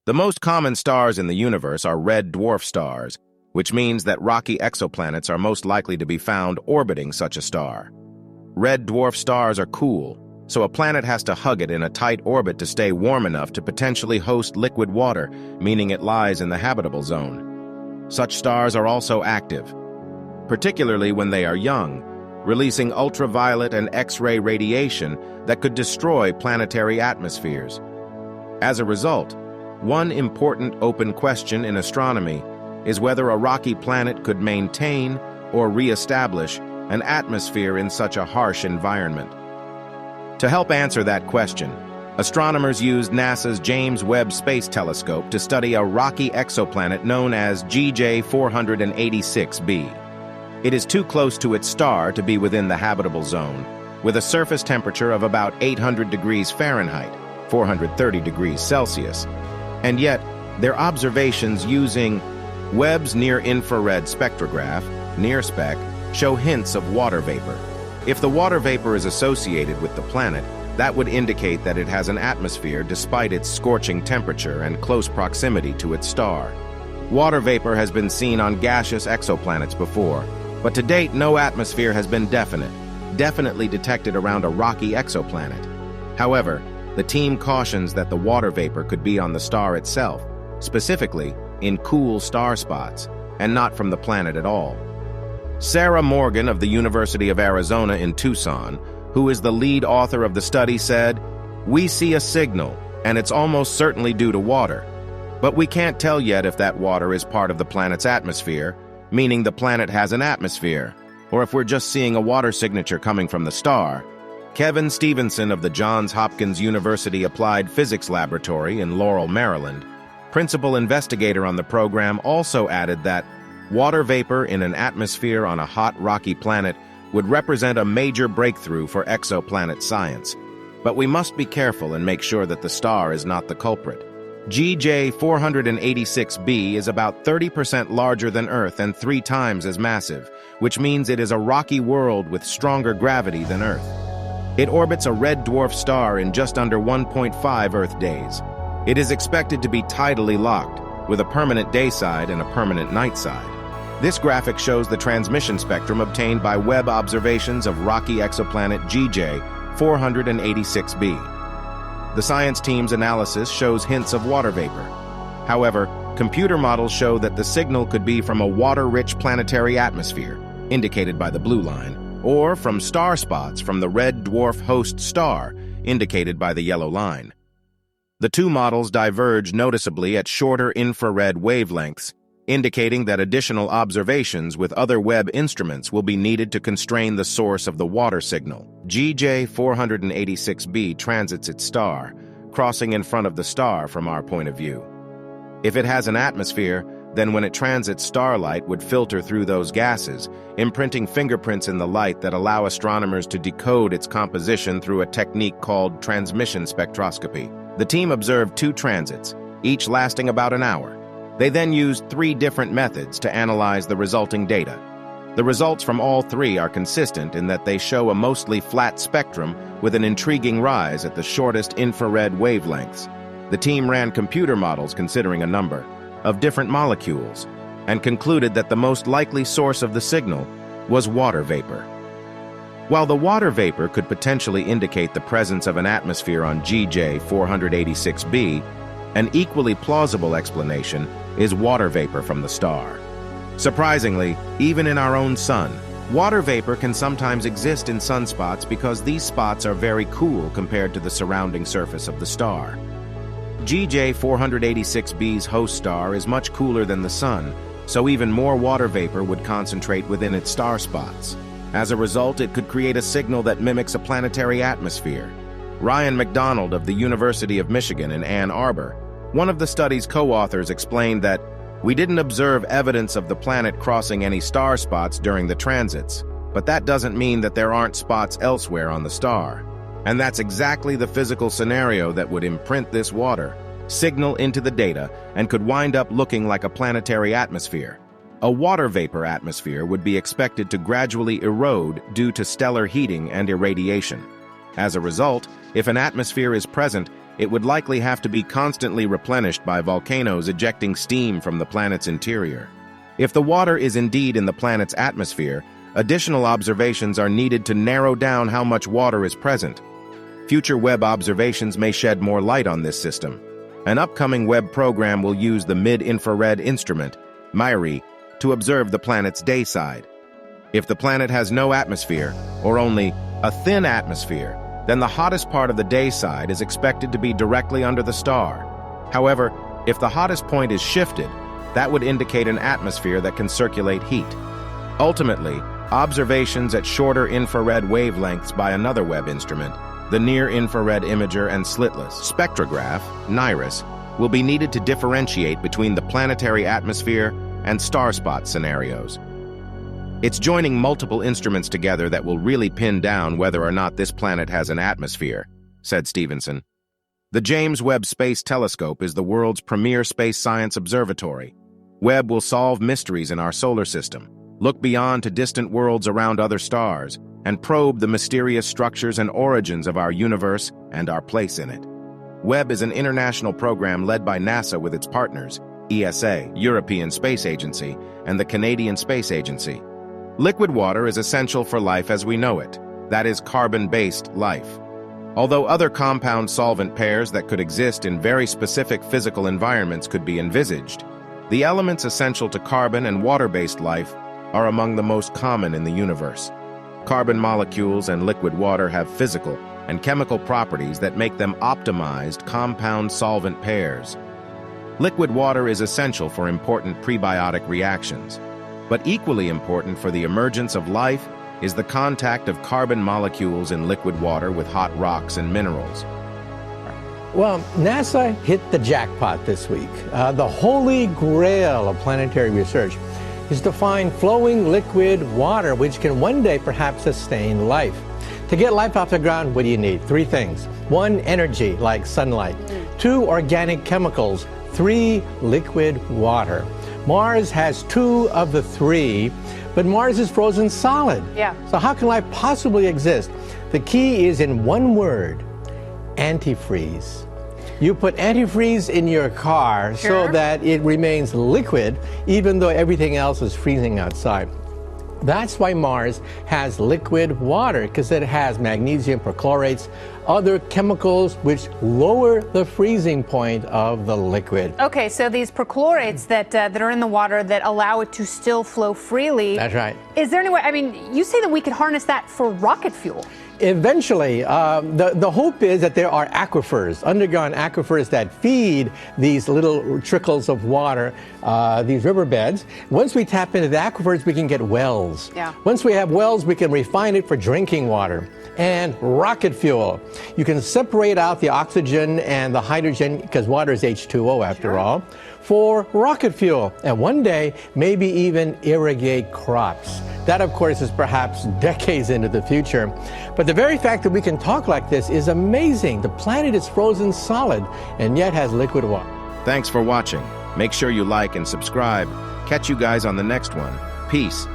The most common stars in the universe are red dwarf stars, which means that rocky exoplanets are most likely to be found orbiting such a star. Red dwarf stars are cool, so a planet has to hug it in a tight orbit to stay warm enough to potentially host liquid water, meaning it lies in the habitable zone. Such stars are also active, particularly when they are young, releasing ultraviolet and X-ray radiation that could destroy planetary atmospheres. As a result, one important open question in astronomy is whether a rocky planet could maintain or re-establish an atmosphere in such a harsh environment. To help answer that question, astronomers used NASA's James Webb Space Telescope to study a rocky exoplanet known as GJ 486b. It is too close to its star to be within the habitable zone, with a surface temperature of about 800 degrees Fahrenheit, 430 degrees Celsius. And yet, their observations using Webb's near-infrared spectrograph, NIRSpec, show hints of water vapor. If the water vapor is associated with the planet, that would indicate that it has an atmosphere despite its scorching temperature and close proximity to its star. Water vapor has been seen on gaseous exoplanets before, but to date no atmosphere has been definitely detected around a rocky exoplanet. However, the team cautions that the water vapor could be on the star itself, specifically in cool star spots, and not from the planet at all. Sarah Morgan of the University of Arizona in Tucson, who is the lead author of the study, said, "We see a signal, and it's almost certainly due to water. But we can't tell yet if that water is part of the planet's atmosphere, meaning the planet has an atmosphere, or if we're just seeing a water signature coming from the star." Kevin Stevenson of the Johns Hopkins University Applied Physics Laboratory in Laurel, Maryland, principal investigator on the program, also added that water vapor in an atmosphere on a hot, rocky planet would represent a major breakthrough for exoplanet science. But we must be careful and make sure that the star is not the culprit. GJ 486b is about 30% larger than Earth and 3 times as massive, which means it is a rocky world with stronger gravity than Earth. It orbits a red dwarf star in just under 1.5 Earth days. It is expected to be tidally locked, with a permanent day side and a permanent night side. This graphic shows the transmission spectrum obtained by Webb observations of rocky exoplanet GJ 486b. The science team's analysis shows hints of water vapor. However, computer models show that the signal could be from a water-rich planetary atmosphere, indicated by the blue line, or from star spots from the red dwarf host star, indicated by the yellow line. The two models diverge noticeably at shorter infrared wavelengths, indicating that additional observations with other Webb instruments will be needed to constrain the source of the water signal. GJ 486b transits its star, crossing in front of the star from our point of view. If it has an atmosphere, then when it transits, starlight would filter through those gases, imprinting fingerprints in the light that allow astronomers to decode its composition through a technique called transmission spectroscopy. The team observed 2 transits, each lasting about an hour. They then used 3 different methods to analyze the resulting data. The results from all 3 are consistent in that they show a mostly flat spectrum with an intriguing rise at the shortest infrared wavelengths. The team ran computer models considering a number of different molecules and concluded that the most likely source of the signal was water vapor. While the water vapor could potentially indicate the presence of an atmosphere on GJ 486b, an equally plausible explanation is water vapor from the star. Surprisingly, even in our own sun, water vapor can sometimes exist in sunspots because these spots are very cool compared to the surrounding surface of the star. GJ 486b's host star is much cooler than the sun, so even more water vapor would concentrate within its star spots. As a result, it could create a signal that mimics a planetary atmosphere. Ryan McDonald of the University of Michigan in Ann Arbor, one of the study's co-authors, explained that we didn't observe evidence of the planet crossing any star spots during the transits, but that doesn't mean that there aren't spots elsewhere on the star. And that's exactly the physical scenario that would imprint this water, signal into the data, and could wind up looking like a planetary atmosphere. A water vapor atmosphere would be expected to gradually erode due to stellar heating and irradiation. As a result, if an atmosphere is present, it would likely have to be constantly replenished by volcanoes ejecting steam from the planet's interior. If the water is indeed in the planet's atmosphere, additional observations are needed to narrow down how much water is present. Future Webb observations may shed more light on this system. An upcoming Webb program will use the mid-infrared instrument, MIRI, to observe the planet's day side. If the planet has no atmosphere, or only a thin atmosphere, then the hottest part of the day side is expected to be directly under the star. However, if the hottest point is shifted, that would indicate an atmosphere that can circulate heat. Ultimately, observations at shorter infrared wavelengths by another Webb instrument, the near-infrared imager and slitless spectrograph, NIRIS, will be needed to differentiate between the planetary atmosphere and star spot scenarios. It's joining multiple instruments together that will really pin down whether or not this planet has an atmosphere, said Stevenson. The James Webb Space Telescope is the world's premier space science observatory. Webb will solve mysteries in our solar system, look beyond to distant worlds around other stars, and probe the mysterious structures and origins of our universe and our place in it. Webb is an international program led by NASA with its partners, ESA, European Space Agency, and the Canadian Space Agency. Liquid water is essential for life as we know it, that is, carbon-based life. Although other compound-solvent pairs that could exist in very specific physical environments could be envisaged, the elements essential to carbon and water-based life are among the most common in the universe. Carbon molecules and liquid water have physical and chemical properties that make them optimized compound-solvent pairs. Liquid water is essential for important prebiotic reactions, but equally important for the emergence of life is the contact of carbon molecules in liquid water with hot rocks and minerals. Well, NASA hit the jackpot this week. The holy grail of planetary research is to find flowing liquid water which can one day perhaps sustain life. To get life off the ground, what do you need? Three things. One, energy, like sunlight. Two, organic chemicals. Three, liquid water. Mars has two of the three, but Mars is frozen solid. Yeah. So how can life possibly exist? The key is in one word: antifreeze. You put antifreeze in your car so that it remains liquid even though everything else is freezing outside. That's why Mars has liquid water, because it has magnesium perchlorates, other chemicals which lower the freezing point of the liquid. Okay, so these perchlorates that are in the water that allow it to still flow freely. That's right. Is there any way, I mean, you say that we could harness that for rocket fuel? Eventually, the hope is that there are aquifers, underground aquifers that feed these little trickles of water, these riverbeds. Once we tap into the aquifers, we can get wells. Yeah. Once we have wells, we can refine it for drinking water. And rocket fuel. You can separate out the oxygen and the hydrogen, because water is H2O after all, for rocket fuel. And one day, maybe even irrigate crops. That, of course, is perhaps decades into the future. But the very fact that we can talk like this is amazing. The planet is frozen solid and yet has liquid water. Thanks for watching. Make sure you like and subscribe. Catch you guys on the next one. Peace.